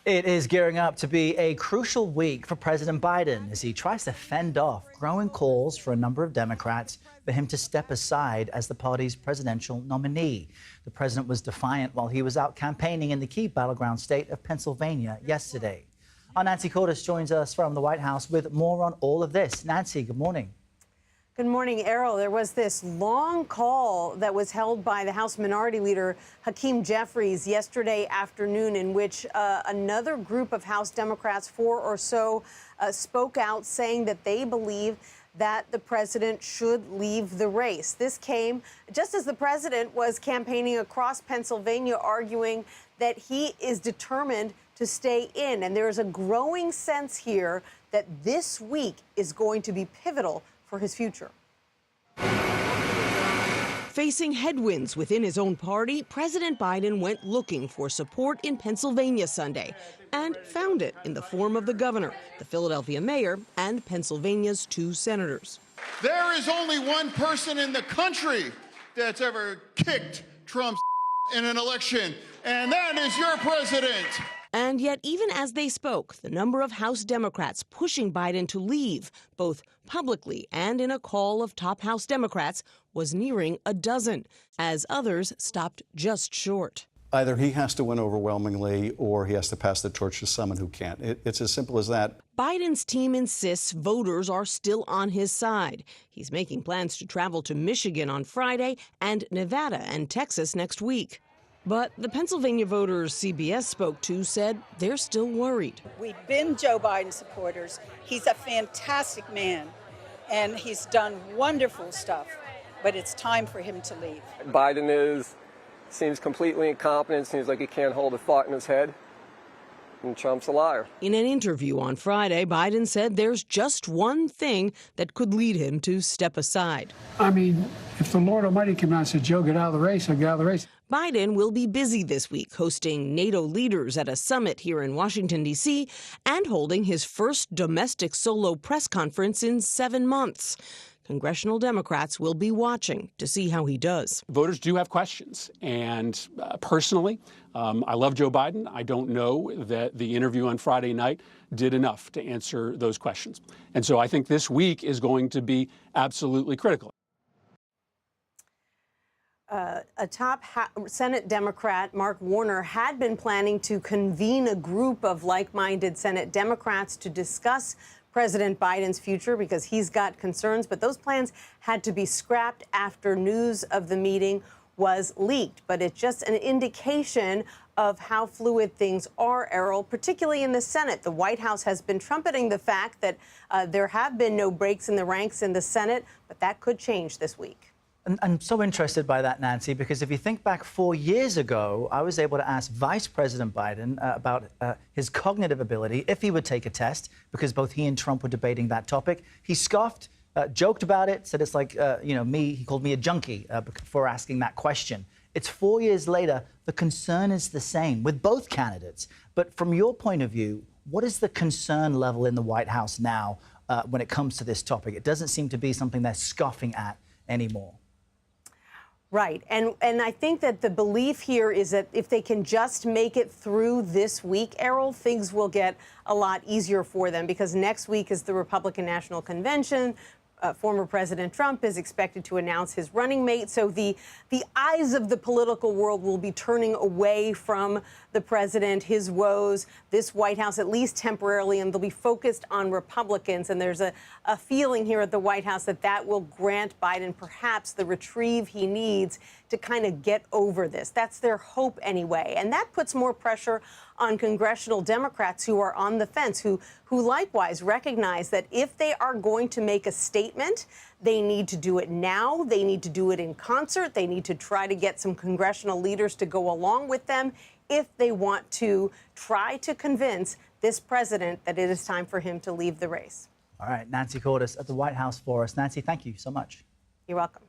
It is gearing up to be a crucial week for President Biden as he tries to fend off growing calls for a number of Democrats for him to step aside as the party's presidential nominee. The president was defiant while he was out campaigning in the key battleground state of Pennsylvania yesterday. Our Nancy Cordes joins us from the White House with more on all of this. Nancy, good morning. Good morning, Errol. There was this long call that was held by the House Minority Leader Hakeem Jeffries yesterday afternoon in which another group of House Democrats, four or so, spoke out saying that they believe that the president should leave the race. This came just as the president was campaigning across Pennsylvania, arguing that he is determined to stay in. And there is a growing sense here that this week is going to be pivotal for his future. Facing headwinds within his own party, President Biden went looking for support in Pennsylvania Sunday and found it in the form of the governor, the Philadelphia mayor, and Pennsylvania's two senators. There is only one person in the country that's ever kicked Trump's in an election, and that is your president. And yet, even as they spoke, the number of House Democrats pushing Biden to leave, both publicly and in a call of top House Democrats, was nearing a dozen, as others stopped just short. Either he has to win overwhelmingly or he has to pass the torch to someone who can't. It's as simple as that. Biden's team insists voters are still on his side. He's making plans to travel to Michigan on Friday and Nevada and Texas next week. But the Pennsylvania voters CBS spoke to said they're still worried. We've been Joe Biden supporters. He's a fantastic man, and he's done wonderful stuff, but it's time for him to leave. Biden seems completely incompetent, seems like he can't hold a thought in his head, and Trump's a liar. In an interview on Friday, Biden said there's just one thing that could lead him to step aside. I mean, if the Lord Almighty came out and said, Joe, get out of the race, I'll get out of the race. Biden will be busy this week hosting NATO leaders at a summit here in Washington, D.C., and holding his first domestic solo press conference in 7 months. Congressional Democrats will be watching to see how he does. Voters do have questions, and personally, I love Joe Biden. I don't know that the interview on Friday night did enough to answer those questions. And so I think this week is going to be absolutely critical. A top Senate Democrat, Mark Warner, had been planning to convene a group of like-minded Senate Democrats to discuss President Biden's future because he's got concerns. But those plans had to be scrapped after news of the meeting was leaked. But it's just an indication of how fluid things are, Errol, particularly in the Senate. The White House has been trumpeting the fact that there have been no breaks in the ranks in the Senate, but that could change this week. I'm so interested by that, Nancy, because if you think back 4 years ago, I was able to ask Vice President Biden about his cognitive ability if he would take a test, because both he and Trump were debating that topic. He scoffed, joked about it, said it's like, he called me a junkie for asking that question. It's 4 years later. The concern is the same with both candidates. But from your point of view, what is the concern level in the White House now when it comes to this topic? It doesn't seem to be something they're scoffing at anymore. Right. And I think that the belief here is that if they can just make it through this week, Errol, things will get a lot easier for them because next week is the Republican National Convention. Former President Trump is expected to announce his running mate. So the eyes of the political world will be turning away from the president, his woes, this White House, at least temporarily, and they'll be focused on Republicans. And there's a feeling here at the White House that will grant Biden perhaps the reprieve he needs to kind of get over this. That's their hope anyway. And that puts more pressure on congressional Democrats who are on the fence, who likewise recognize that if they are going to make a statement, they need to do it now. They need to do it in concert. They need to try to get some congressional leaders to go along with them if they want to try to convince this president that it is time for him to leave the race. All right, Nancy Cordes at the White House for us. Nancy, thank you so much. You're welcome.